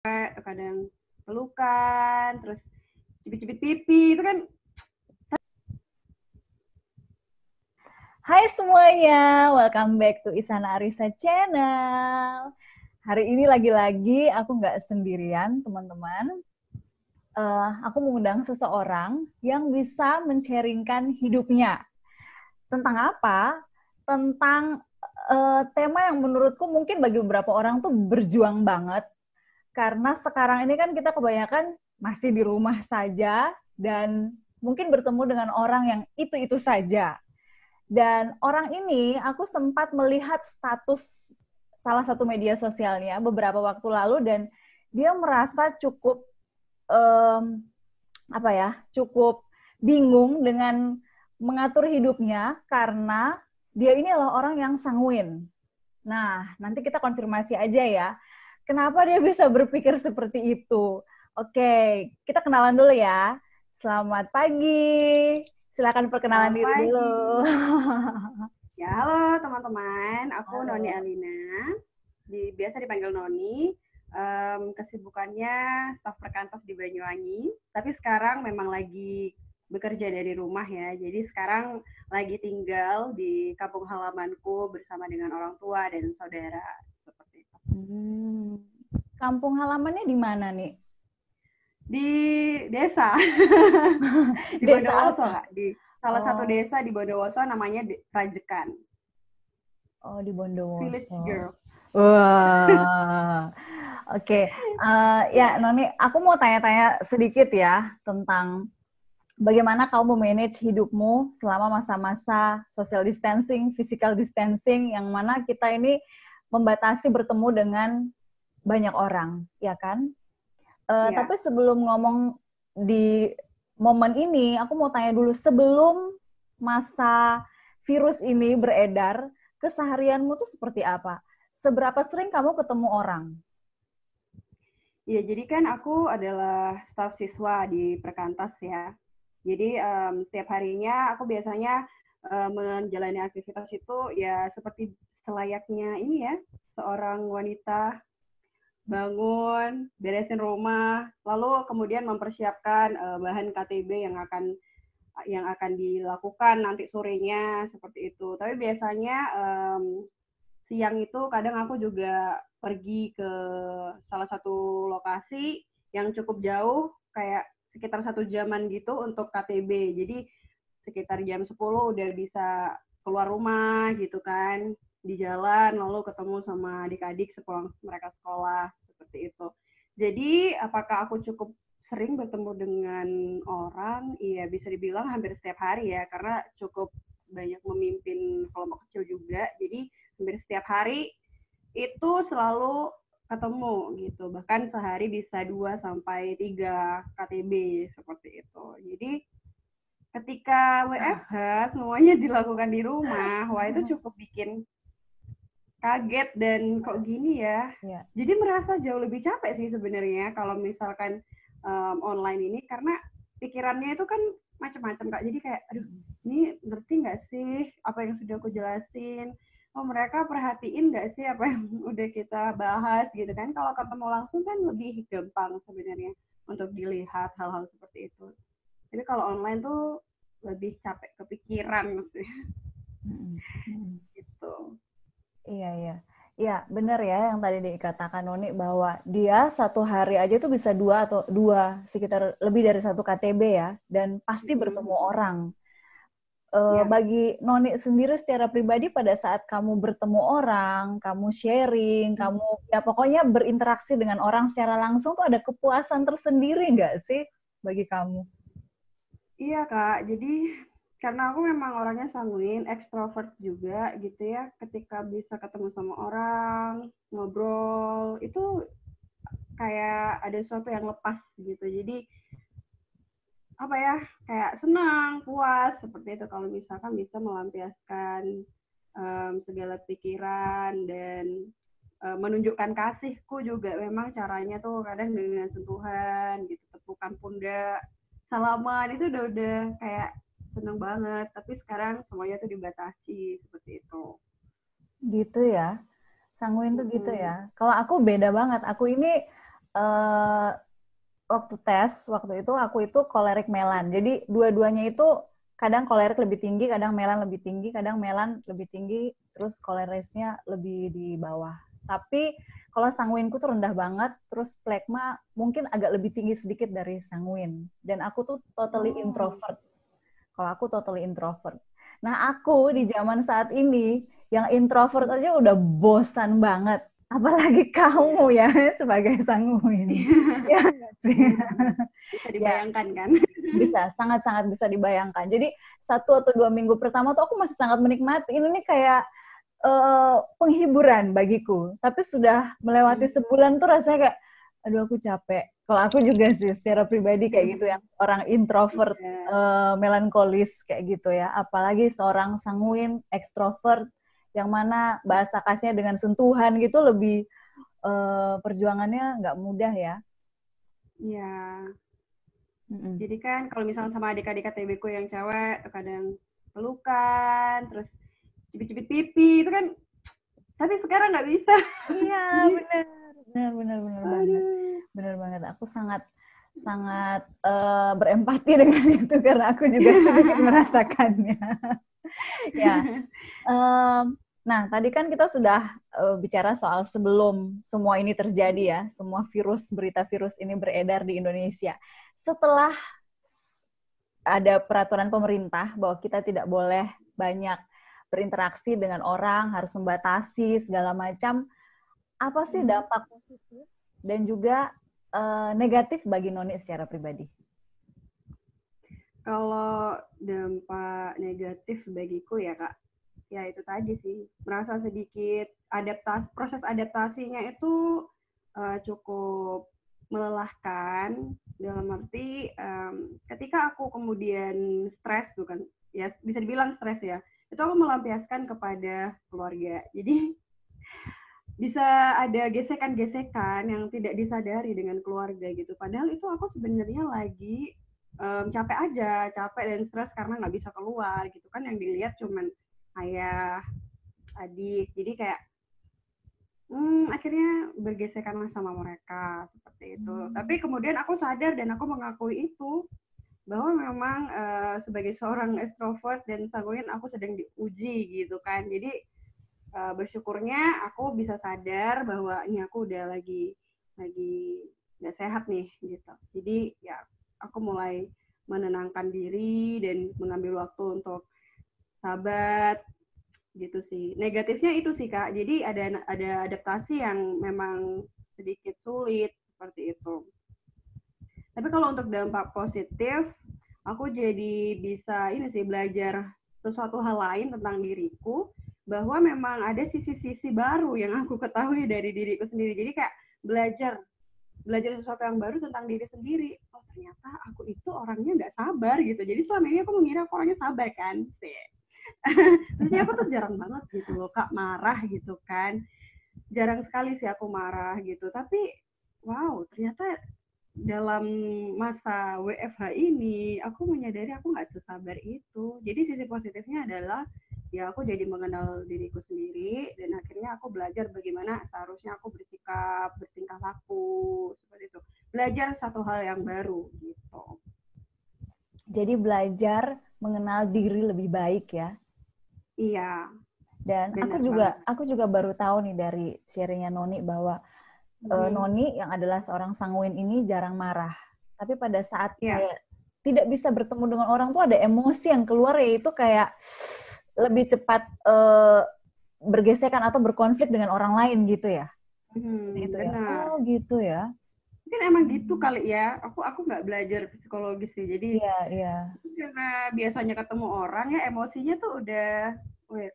kadang pelukan, terus cipit-cipit pipi, itu kan. Hai semuanya, welcome back to Isana Arisa Channel. Hari ini lagi-lagi aku nggak sendirian, teman-teman. Aku mengundang seseorang yang bisa men-sharingkan hidupnya. Tentang apa? Tentang tema yang menurutku mungkin bagi beberapa orang tuh berjuang banget. Karena sekarang ini kan kita kebanyakan masih di rumah saja dan mungkin bertemu dengan orang yang itu-itu saja. Dan orang ini aku sempat melihat status salah satu media sosialnya beberapa waktu lalu dan dia merasa cukup cukup bingung dengan mengatur hidupnya karena dia ini adalah orang yang sanguin. Nah, nanti kita konfirmasi aja ya. Kenapa dia bisa berpikir seperti itu? Oke, kita kenalan dulu ya. Selamat pagi. Silakan perkenalan Selamat diri pagi. dulu. Ya, halo teman-teman. Aku Noni Halo. Alina. Biasa dipanggil Noni. Kesibukannya staf perkantas di Banyuwangi. Tapi sekarang memang lagi bekerja dari rumah ya. Jadi sekarang lagi tinggal di kampung halamanku bersama dengan orang tua dan saudara. Seperti itu. Kampung halamannya di mana nih? Di desa. Di Desa Bondowoso, apa? Kak. Di salah satu Oh, desa di Bondowoso namanya Rajekan. oh di Village Bondowoso. Girl. Wah, oke. Ya, Ya. Noni, aku mau tanya-tanya sedikit ya tentang bagaimana kamu manage hidupmu selama masa-masa social distancing, physical distancing, yang mana kita ini membatasi bertemu dengan banyak orang, ya kan? Ya. Tapi sebelum ngomong di momen ini, aku mau tanya dulu, sebelum masa virus ini beredar, keseharianmu tuh seperti apa? Seberapa sering kamu ketemu orang? Ya, jadi kan aku adalah staf siswa di perkantas ya. Jadi setiap harinya aku biasanya menjalani aktivitas itu ya seperti selayaknya ini ya, seorang wanita bangun, beresin rumah, lalu kemudian mempersiapkan bahan KTB yang akan dilakukan nanti sorenya seperti itu. Tapi biasanya siang itu kadang aku juga pergi ke salah satu lokasi yang cukup jauh, kayak sekitar 1 jaman gitu untuk KTB. Jadi sekitar jam 10 udah bisa keluar rumah gitu kan, di jalan lalu ketemu sama adik-adik sepulang mereka sekolah seperti itu. Jadi apakah aku cukup sering bertemu dengan orang? Iya, bisa dibilang hampir setiap hari ya, karena cukup banyak memimpin kelompok kecil juga. Jadi hampir setiap hari itu selalu ketemu gitu. Bahkan sehari bisa 2 sampai 3 KTB seperti itu. Jadi ketika WFH semuanya dilakukan di rumah, wah itu cukup bikin kaget dan kok gini ya. Ya. Jadi merasa jauh lebih capek sih sebenarnya kalau misalkan online ini, karena pikirannya itu kan macam-macam Kak. Jadi kayak aduh, ini ngerti nggak sih apa yang sudah aku jelasin? Oh, mereka perhatiin nggak sih apa yang udah kita bahas gitu kan? Kalau ketemu langsung kan lebih gampang sebenarnya untuk dilihat hal-hal seperti itu. Jadi kalau online tuh lebih capek kepikiran mesti gitu. Iya, iya. Iya, benar ya yang tadi dikatakan Noni bahwa dia satu hari aja tuh bisa sekitar lebih dari satu KTB ya, dan pasti bertemu orang. Ya. Bagi Noni sendiri secara pribadi pada saat kamu bertemu orang, kamu sharing, kamu ya pokoknya berinteraksi dengan orang secara langsung tuh ada kepuasan tersendiri nggak sih bagi kamu? Iya Kak, jadi karena aku memang orangnya sanguin, ekstrovert juga gitu ya. Ketika bisa ketemu sama orang, ngobrol, itu kayak ada sesuatu yang lepas gitu. Jadi apa ya, kayak senang, puas seperti itu kalau misalkan bisa melampiaskan segala pikiran dan menunjukkan kasihku juga. Memang caranya tuh kadang dengan sentuhan gitu, tepukan pundak, salaman, itu udah kayak seneng banget. Tapi sekarang semuanya tuh dibatasi seperti itu. Gitu ya. Sanguin tuh gitu Mm-mm. ya. Kalau aku beda banget. Aku ini waktu itu aku itu kolerik melan. Jadi dua-duanya itu kadang kolerik lebih tinggi, kadang melan lebih tinggi, kadang melan lebih tinggi, terus kolerisnya lebih di bawah. Tapi kalau sanguinku tuh rendah banget, terus plekma mungkin agak lebih tinggi sedikit dari sanguin. Dan aku tuh totally introvert. Kalau aku totally introvert. Nah, aku di zaman saat ini yang introvert aja udah bosan banget. Apalagi kamu ya sebagai sanguin. Ya nggak sih? Bisa Ya, dibayangkan kan? bisa, sangat-sangat bisa dibayangkan. Jadi 1 atau 2 minggu pertama tuh aku masih sangat menikmati. Ini nih kayak penghiburan bagiku. Tapi sudah melewati sebulan tuh rasanya kayak, aduh aku capek. Kalau aku juga sih secara pribadi kayak gitu, yang orang introvert, melankolis kayak gitu ya. Apalagi seorang sanguin, ekstrovert, yang mana bahasa kasihnya dengan sentuhan gitu lebih perjuangannya nggak mudah ya. Iya. Jadi kan kalau misalnya sama adik-adik KTB-ku yang cewek, kadang pelukan, terus cubit-cubit pipi, itu kan, tapi sekarang nggak bisa. Iya, benar banget. Benar banget. Aku sangat berempati dengan itu karena aku juga sedikit merasakannya. Ya. Nah, tadi kan kita sudah bicara soal sebelum semua ini terjadi ya, semua berita virus ini beredar di Indonesia. Setelah ada peraturan pemerintah bahwa kita tidak boleh banyak berinteraksi dengan orang, harus membatasi segala macam, apa sih dampak positif dan juga negatif bagi Noni secara pribadi? Kalau dampak negatif bagiku ya Kak, ya itu tadi sih, merasa sedikit proses adaptasinya itu cukup melelahkan, dalam arti ketika aku kemudian stres, bukan ya bisa dibilang stres ya, itu aku melampiaskan kepada keluarga. Jadi bisa ada gesekan-gesekan yang tidak disadari dengan keluarga gitu. Padahal itu aku sebenarnya lagi capek dan stres karena nggak bisa keluar gitu kan, yang dilihat cuman ayah, adik. Jadi kayak akhirnya bergesekan sama mereka seperti itu. Tapi kemudian aku sadar dan aku mengakui itu, bahwa memang sebagai seorang extrovert dan sanguin aku sedang diuji gitu kan. Jadi bersyukurnya aku bisa sadar bahwa ini aku udah lagi nggak sehat nih gitu. Jadi ya aku mulai menenangkan diri dan mengambil waktu untuk sahabat gitu sih. Negatifnya itu sih Kak. Jadi ada adaptasi yang memang sedikit sulit seperti itu. Tapi kalau untuk dampak positif, aku jadi bisa ini sih, belajar sesuatu hal lain tentang diriku, bahwa memang ada sisi-sisi baru yang aku ketahui dari diriku sendiri. Jadi kayak belajar sesuatu yang baru tentang diri sendiri. Oh ternyata aku itu orangnya nggak sabar gitu. Jadi selama ini aku mengira aku orangnya sabar kan sih. Terusnya aku tuh jarang banget gitu loh Kak marah gitu kan. Jarang sekali sih aku marah gitu. Tapi wow, ternyata dalam masa WFH ini aku menyadari aku nggak sesabar itu. Jadi sisi positifnya adalah ya aku jadi mengenal diriku sendiri dan akhirnya aku belajar bagaimana seharusnya aku bersikap, bertingkah laku seperti itu. Belajar satu hal yang baru gitu. Jadi belajar mengenal diri lebih baik ya. Iya. Dan aku juga baru tahu nih dari sharingnya Noni bahwa Noni yang adalah seorang sanguin ini jarang marah. Tapi pada saat kayak tidak bisa bertemu dengan orang tuh ada emosi yang keluar, yaitu kayak lebih cepat bergesekan atau berkonflik dengan orang lain gitu ya. Gitu ya. Oh gitu ya. Mungkin emang gitu kali ya. Aku nggak belajar psikologis sih. Jadi karena biasanya ketemu orang ya emosinya tuh udah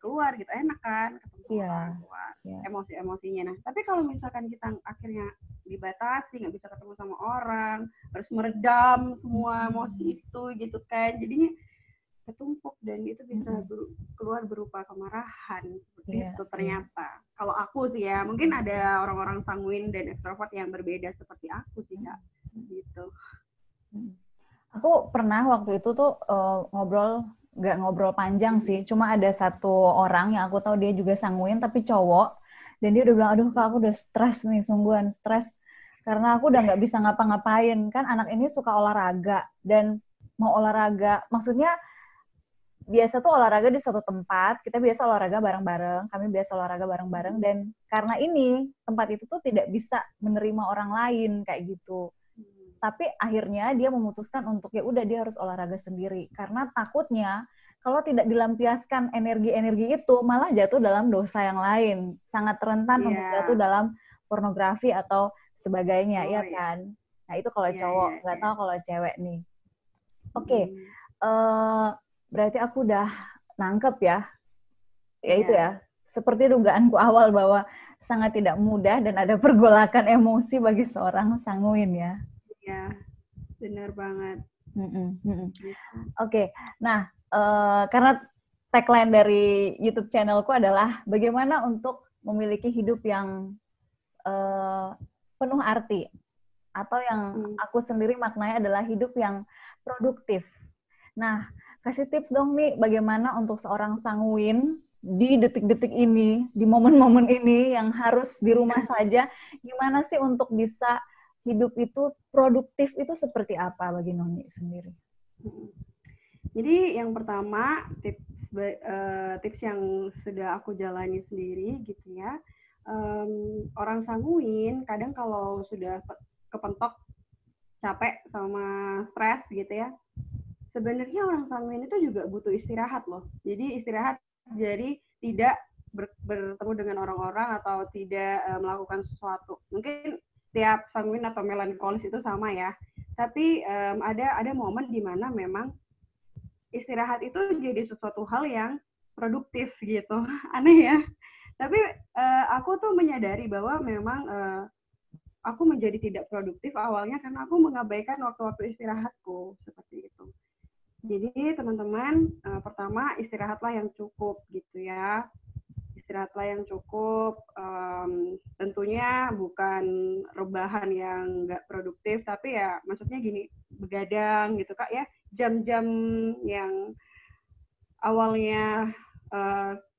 keluar gitu, enak kan ketemu orang, keluar emosi-emosinya. Nah tapi kalau misalkan kita akhirnya dibatasi, nggak bisa ketemu sama orang, harus meredam semua emosi itu gitu kan, jadinya ketumpuk dan itu bisa keluar berupa kemarahan seperti itu ternyata. Kalau aku sih ya, mungkin ada orang-orang sanguin dan ekstrovert yang berbeda seperti aku sih Kak, gitu. Aku pernah waktu itu tuh nggak ngobrol panjang sih, cuma ada satu orang yang aku tahu dia juga sanguin tapi cowok, dan dia udah bilang, aduh Kak aku udah stres nih, sungguhan stres karena aku udah nggak bisa ngapa-ngapain. Kan anak ini suka olahraga, dan mau olahraga, maksudnya biasa tuh olahraga di satu tempat, kita biasa olahraga bareng-bareng, kami biasa olahraga bareng-bareng, dan karena ini, tempat itu tuh tidak bisa menerima orang lain, kayak gitu. Tapi akhirnya dia memutuskan untuk ya udah dia harus olahraga sendiri, karena takutnya kalau tidak dilampiaskan energi-energi itu, malah jatuh dalam dosa yang lain, sangat rentan untuk jatuh dalam pornografi atau sebagainya, ya kan? Nah itu kalau cowok, nggak tahu kalau cewek nih. Oke. Berarti aku udah nangkep ya. Ya itu ya, seperti dugaanku awal bahwa sangat tidak mudah dan ada pergolakan emosi bagi seorang sanguin ya. Iya, benar banget. Oke, nah karena tagline dari YouTube channelku adalah bagaimana untuk memiliki hidup yang penuh arti, atau yang aku sendiri maknanya adalah hidup yang produktif. Nah, kasih tips dong nih, bagaimana untuk seorang sanguin di detik-detik ini, di momen-momen ini yang harus di rumah saja, gimana sih untuk bisa hidup itu produktif itu seperti apa bagi Noni sendiri? Jadi yang pertama, tips yang sudah aku jalani sendiri gitu ya, orang sanguin kadang kalau sudah kepentok, capek sama stres gitu ya, sebenarnya orang sanguin itu juga butuh istirahat loh. Jadi istirahat jadi tidak bertemu dengan orang-orang atau tidak melakukan sesuatu. Mungkin tiap sanguin atau melankolis itu sama ya. Tapi ada momen di mana memang istirahat itu jadi sesuatu hal yang produktif gitu. Aneh ya. Tapi aku tuh menyadari bahwa memang aku menjadi tidak produktif awalnya karena aku mengabaikan waktu-waktu istirahatku seperti itu. Jadi teman-teman, pertama istirahatlah yang cukup gitu ya. Istirahatlah yang cukup, tentunya bukan rebahan yang nggak produktif, tapi ya maksudnya gini, begadang gitu Kak ya, jam-jam yang awalnya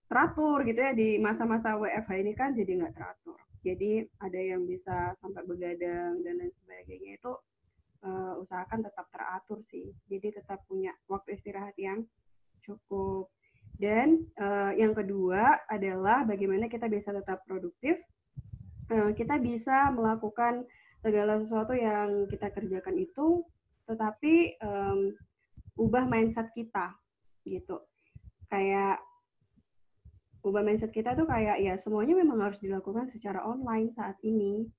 teratur gitu ya, di masa-masa WFH ini kan jadi nggak teratur. Jadi ada yang bisa sampai begadang dan lain sebagainya, itu usahakan tetap teratur sih. Jadi tetap punya waktu istirahat yang cukup. Dan yang kedua adalah bagaimana kita bisa tetap produktif. Kita bisa melakukan segala sesuatu yang kita kerjakan itu, tetapi ubah mindset kita gitu. Kayak ubah mindset kita tuh kayak ya semuanya memang harus dilakukan secara online saat ini.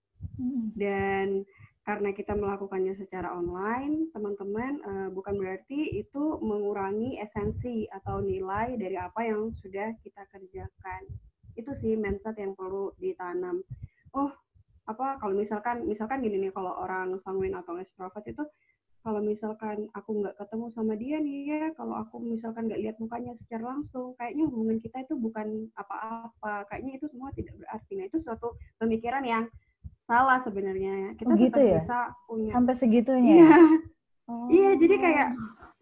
Dan karena kita melakukannya secara online, teman-teman, bukan berarti itu mengurangi esensi atau nilai dari apa yang sudah kita kerjakan. Itu sih mindset yang perlu ditanam. Oh, kalau misalkan gini nih, kalau orang sanguin atau extrovert itu, kalau misalkan aku nggak ketemu sama dia nih ya, kalau aku misalkan nggak lihat mukanya secara langsung, kayaknya hubungan kita itu bukan apa-apa, kayaknya itu semua tidak berarti. Nah, itu suatu pemikiran yang salah sebenarnya. Kita gitu tetap ya? bisa punya. Sampai segitunya. Iya. Iya, jadi kayak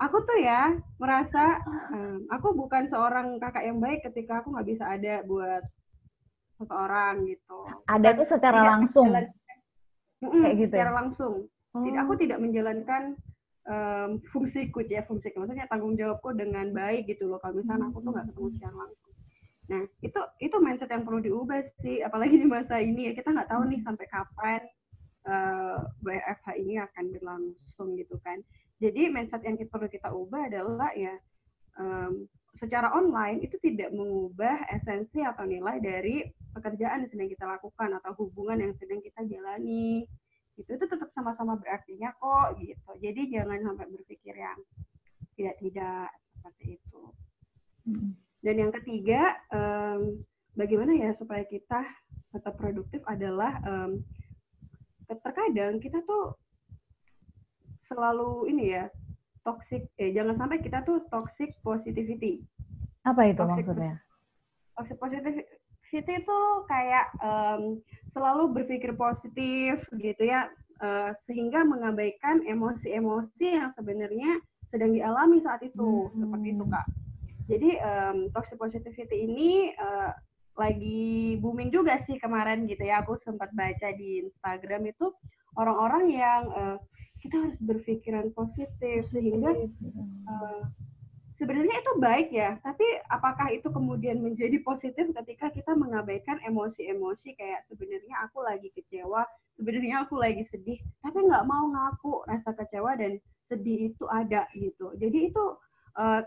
aku tuh ya merasa aku bukan seorang kakak yang baik ketika aku nggak bisa ada buat seseorang gitu. Ada tuh secara langsung. Kayak gitu. Secara langsung. Aku tidak menjalankan fungsiku, maksudnya tanggung jawabku dengan baik gitu loh. Kalau misalnya aku tuh nggak ketemu secara langsung. Nah, itu mindset yang perlu diubah sih, apalagi di masa ini ya, kita nggak tahu nih sampai kapan WFH ini akan berlangsung gitu kan. Jadi mindset yang perlu kita ubah adalah ya secara online itu tidak mengubah esensi atau nilai dari pekerjaan yang sedang kita lakukan atau hubungan yang sedang kita jalani. Itu tetap sama-sama berartinya kok gitu. Jadi jangan sampai berpikir yang tidak seperti itu. Dan yang ketiga, bagaimana ya supaya kita tetap produktif adalah terkadang kita tuh selalu ini ya, jangan sampai kita tuh toxic positivity. Apa itu maksudnya? Toxic positivity itu kayak selalu berpikir positif gitu ya, sehingga mengabaikan emosi-emosi yang sebenarnya sedang dialami saat itu, seperti itu Kak. Jadi toxic positivity ini lagi booming juga sih kemarin gitu ya. Aku sempat baca di Instagram itu orang-orang yang kita harus berpikiran positif sehingga sebenarnya itu baik ya, tapi apakah itu kemudian menjadi positif ketika kita mengabaikan emosi-emosi kayak sebenarnya aku lagi kecewa, sebenarnya aku lagi sedih, tapi nggak mau ngaku rasa kecewa dan sedih itu ada gitu. Jadi itu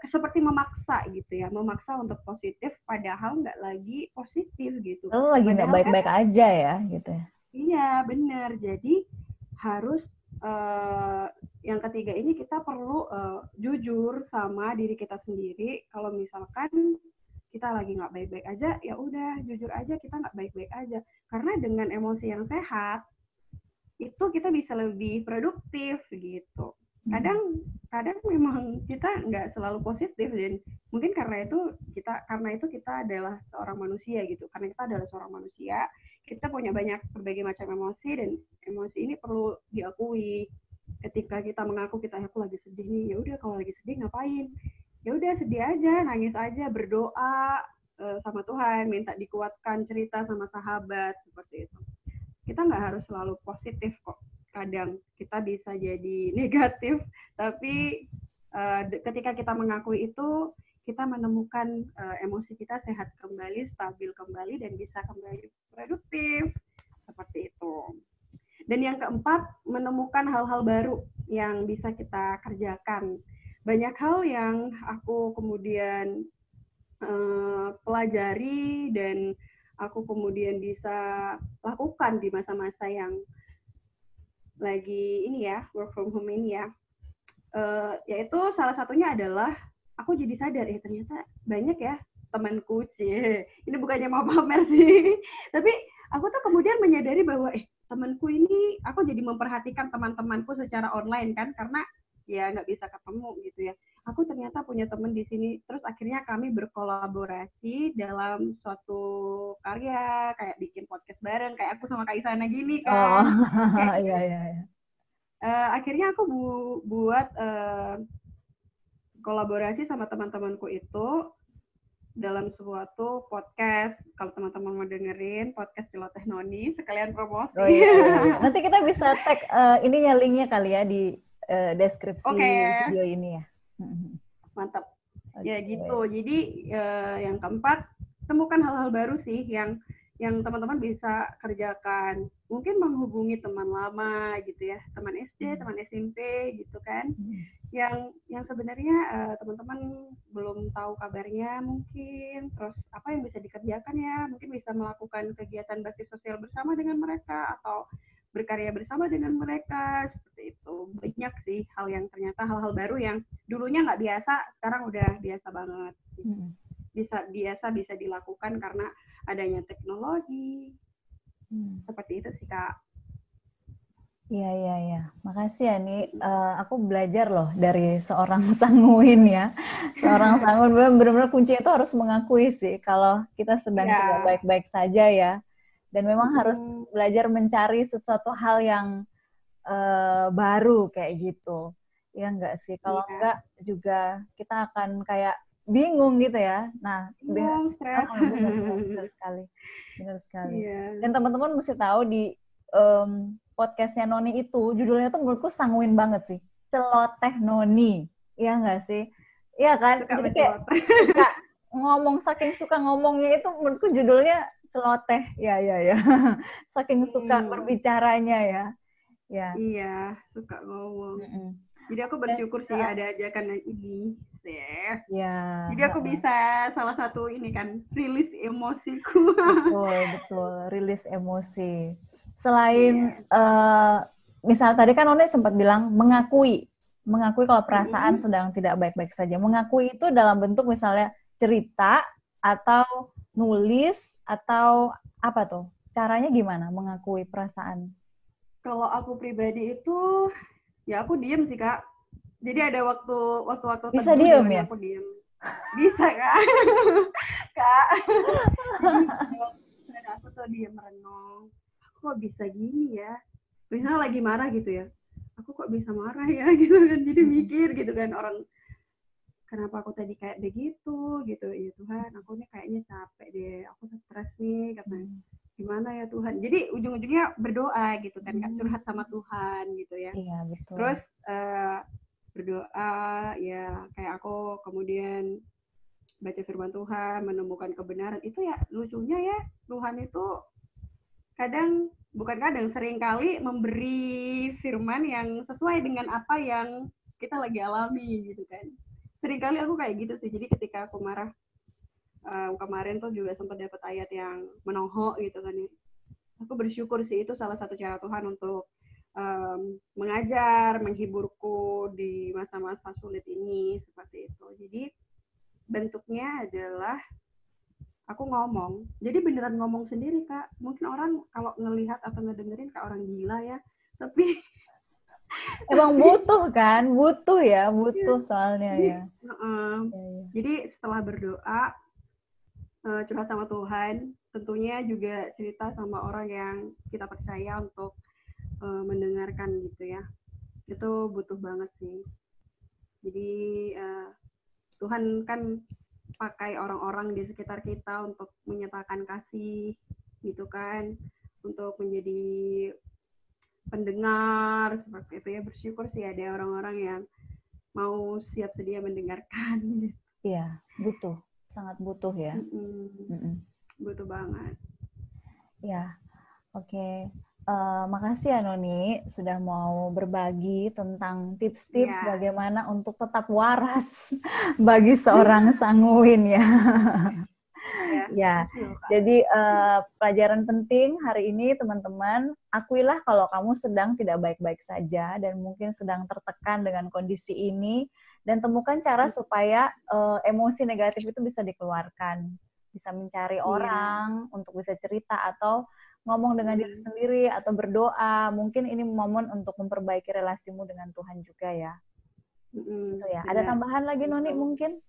seperti memaksa gitu ya, memaksa untuk positif padahal nggak lagi positif gitu. Lo lagi nggak Padahal baik-baik aja ya gitu ya. iya benar. Jadi harus yang ketiga ini kita perlu jujur sama diri kita sendiri. Kalau misalkan kita lagi nggak baik-baik aja, ya udah jujur aja kita nggak baik-baik aja. Karena dengan emosi yang sehat itu kita bisa lebih produktif gitu. Kadang memang kita nggak selalu positif dan mungkin karena itu kita adalah seorang manusia gitu. Karena kita adalah seorang manusia, kita punya berbagai macam emosi dan emosi ini perlu diakui. Ketika kita mengaku aku lagi sedih nih, ya udah kalau lagi sedih ngapain? Ya udah sedih aja, nangis aja, berdoa sama Tuhan, minta dikuatkan, cerita sama sahabat seperti itu. Kita nggak harus selalu positif kok. Kadang kita bisa jadi negatif, tapi ketika kita mengakui itu, kita menemukan emosi kita sehat kembali, stabil kembali, dan bisa kembali produktif. Seperti itu. Dan yang keempat, menemukan hal-hal baru yang bisa kita kerjakan. Banyak hal yang aku kemudian pelajari dan aku kemudian bisa lakukan di masa-masa yang lagi ini ya, work from home ini ya. Yaitu salah satunya adalah aku jadi sadar ternyata banyak ya temanku ini bukannya mau pamer sih, tapi aku tuh kemudian menyadari bahwa temanku ini aku jadi memperhatikan teman-temanku secara online kan, karena ya nggak bisa ketemu gitu ya. Aku ternyata punya teman di sini, terus akhirnya kami berkolaborasi dalam suatu karya kayak bikin podcast bareng kayak aku sama Kak Isana gini kan. Oh, iya. Akhirnya aku buat kolaborasi sama teman-temanku itu dalam suatu podcast. Kalau teman-teman mau dengerin podcast Celoteh Noni, sekalian promosi. Oh, iya. Nanti kita bisa tag ininya, linknya kali ya di deskripsi video ini ya. Mantap. Ya gitu. Jadi yang keempat, temukan hal-hal baru sih yang teman-teman bisa kerjakan. Mungkin menghubungi teman lama gitu ya, teman SD, teman SMP gitu kan. Yang sebenarnya teman-teman belum tahu kabarnya mungkin, terus apa yang bisa dikerjakan ya, mungkin bisa melakukan kegiatan bakti sosial bersama dengan mereka atau berkarya bersama dengan mereka, seperti itu. Banyak sih hal-hal baru yang dulunya nggak biasa, sekarang udah biasa banget. Bisa dilakukan karena adanya teknologi. Seperti itu sih Kak. Iya. Makasih ya nih. Aku belajar loh dari seorang sanguin ya. Seorang sanguin benar-benar kuncinya itu harus mengakui sih kalau kita sedang tidak baik-baik saja ya. Dan memang harus belajar mencari sesuatu hal yang baru kayak gitu. Ya enggak sih? Kalau enggak juga kita akan kayak bingung gitu ya. Nah, benar sekali. Dan teman-teman mesti tahu di podcastnya Noni itu, judulnya tuh menurutku sanguin banget sih. Celoteh Noni. Iya nggak sih? Iya kan? Jadi kayak saking suka ngomongnya itu menurutku judulnya celoteh. Ya. Saking suka berbicaranya ya. Ya. Iya, suka ngomong. Jadi aku bersyukur sih ada ajakan ini. Ya. Jadi aku bisa salah satu ini kan, rilis emosiku. Betul. Rilis emosi. Selain misal tadi kan Noni sempat bilang mengakui kalau perasaan sedang tidak baik-baik saja. Mengakui itu dalam bentuk misalnya cerita atau nulis atau apa tuh? Caranya gimana mengakui perasaan? Kalau aku pribadi itu ya aku diem sih Kak. Jadi ada waktu bisa diem ya? Aku diem. Bisa Kak. Kak. Jadi aku tuh diem merenung. Kok bisa gini ya? Misalnya lagi marah gitu ya, aku kok bisa marah ya gitu kan, jadi mikir gitu kan, orang kenapa aku tadi kayak begitu gitu. Ya Tuhan, aku nih kayaknya capek deh, aku stres nih katanya. Gimana ya Tuhan. Jadi ujung-ujungnya berdoa gitu kan, curhat sama Tuhan gitu ya. Iya, betul. Terus berdoa ya kayak aku kemudian baca firman Tuhan, menemukan kebenaran. Itu ya lucunya ya, Tuhan itu sering kali memberi firman yang sesuai dengan apa yang kita lagi alami gitu kan. Sering kali aku kayak gitu sih. Jadi ketika aku marah, kemarin tuh juga sempat dapat ayat yang menohok gitu kan ya. Aku bersyukur sih, itu salah satu cara Tuhan untuk mengajar, menghiburku di masa-masa sulit ini, seperti itu. Jadi bentuknya adalah aku ngomong. Jadi beneran ngomong sendiri, Kak. Mungkin orang kalau ngelihat atau ngedengerin kayak orang gila ya. Tapi emang butuh kan? Butuh soalnya jadi, ya. Jadi setelah berdoa, curhat sama Tuhan, tentunya juga cerita sama orang yang kita percaya untuk mendengarkan gitu ya. Itu butuh banget sih. Jadi Tuhan kan pakai orang-orang di sekitar kita untuk menyatakan kasih gitu kan, untuk menjadi pendengar seperti itu ya. Bersyukur sih ada orang-orang yang mau siap sedia mendengarkan. Iya, butuh, sangat butuh ya. Butuh banget. Ya, oke. Makasih ya Noni sudah mau berbagi tentang tips-tips bagaimana untuk tetap waras bagi seorang sanguin ya. Ya, jadi pelajaran penting hari ini teman-teman, akuilah kalau kamu sedang tidak baik-baik saja dan mungkin sedang tertekan dengan kondisi ini, dan temukan cara supaya emosi negatif itu bisa dikeluarkan, bisa mencari orang untuk bisa cerita atau ngomong dengan diri sendiri atau berdoa. Mungkin ini momen untuk memperbaiki relasimu dengan Tuhan juga ya. Gitu ya. Ada tambahan lagi Noni mungkin?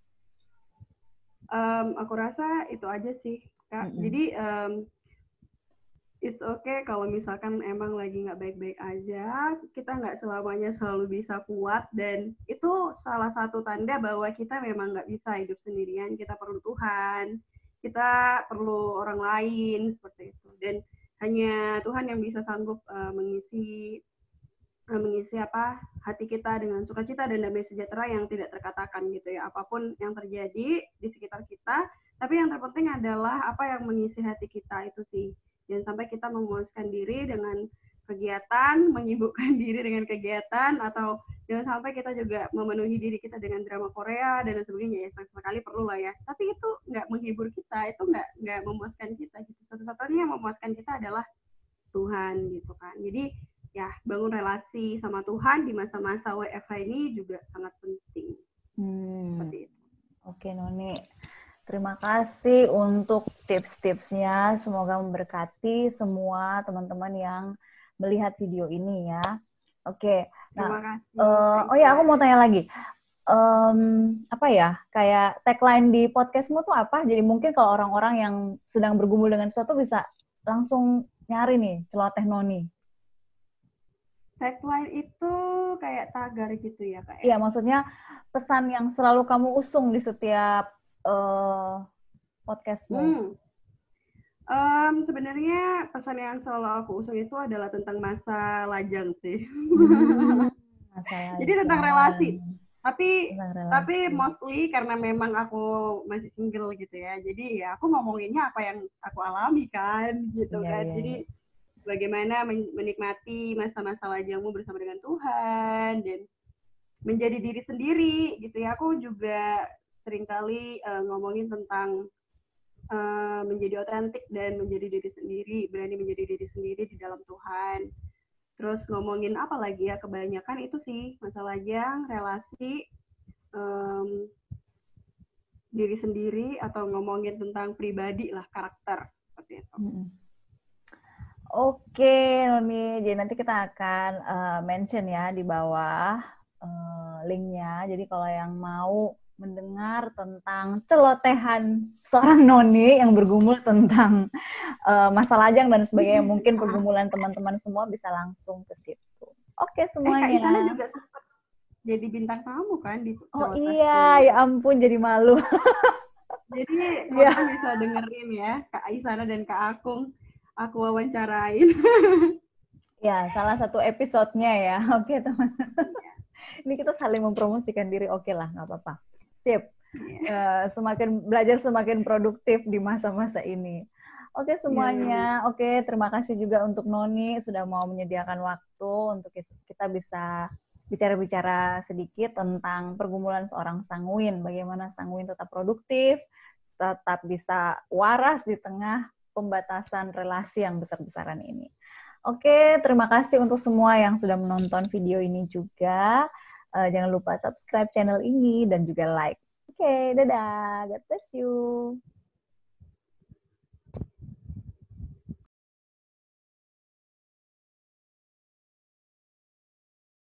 Aku rasa itu aja sih, Kak. Jadi it's okay kalau misalkan emang lagi nggak baik-baik aja, kita nggak selamanya selalu bisa kuat, dan itu salah satu tanda bahwa kita memang nggak bisa hidup sendirian. Kita perlu Tuhan, kita perlu orang lain seperti itu, dan hanya Tuhan yang bisa sanggup mengisi hati kita dengan sukacita dan damai sejahtera yang tidak terkatakan gitu ya, apapun yang terjadi di sekitar kita. Tapi yang terpenting adalah apa yang mengisi hati kita itu sih. Jangan sampai kita memuaskan diri dengan kegiatan, menyibukkan diri dengan kegiatan, atau jangan sampai kita juga memenuhi diri kita dengan drama Korea dan sebagainya ya. Sekali perlu lah ya, tapi itu nggak menghibur kita, itu nggak memuaskan kita gitu. Satu-satunya yang memuaskan kita adalah Tuhan gitu kan. Jadi ya, bangun relasi sama Tuhan di masa-masa WFH ini juga sangat penting. Seperti itu. Oke Noni, terima kasih untuk tips-tipsnya. Semoga memberkati semua teman-teman yang melihat video ini ya. Oke, nah, oh ya aku mau tanya lagi. Apa ya, kayak tagline di podcastmu tuh apa? Jadi mungkin kalau orang-orang yang sedang bergumul dengan sesuatu bisa langsung nyari nih celoteh Noni. Tagline itu kayak tagar gitu ya, Kak? Iya, maksudnya pesan yang selalu kamu usung di setiap podcastmu. Sebenarnya pesan yang selalu aku usung itu adalah tentang masa lajang sih. Masa lajang. Jadi tentang relasi. Tapi mostly karena memang aku masih single gitu ya. Jadi ya aku ngomonginnya apa yang aku alami kan, gitu kan. Jadi bagaimana menikmati masa-masa lajangmu bersama dengan Tuhan dan menjadi diri sendiri gitu ya. Aku juga seringkali ngomongin tentang menjadi otentik dan menjadi diri sendiri, berani menjadi diri sendiri di dalam Tuhan. Terus ngomongin apa lagi ya, kebanyakan itu sih masa lajang, relasi, diri sendiri, atau ngomongin tentang pribadi lah, karakter seperti itu. Oke, Noni. Jadi nanti kita akan mention ya di bawah linknya. Jadi kalau yang mau mendengar tentang celotehan seorang Noni yang bergumul tentang masa lajang dan sebagainya, mungkin pergumulan teman-teman semua bisa langsung ke situ. Oke semuanya. Kak Isana juga jadi bintang tamu kan di Oh podcast iya, ya ampun jadi malu. Jadi Ya, orang bisa dengerin ya, Kak Aisana dan Kak Akung, aku wawancarain. ya salah satu episodenya ya. Oke teman. Ini kita saling mempromosikan diri, oke lah, nggak apa-apa. Sip. Iya, Semakin belajar semakin produktif di masa-masa ini. Oke iya, semuanya, oke terima kasih juga untuk Noni sudah mau menyediakan waktu untuk kita bisa bicara-bicara sedikit tentang pergumulan seorang sanguin, bagaimana sanguin tetap produktif, tetap bisa waras di tengah pembatasan relasi yang besar-besaran ini. Oke, terima kasih untuk semua yang sudah menonton video ini juga. Jangan lupa subscribe channel ini dan juga like. Oke, dadah. God bless you.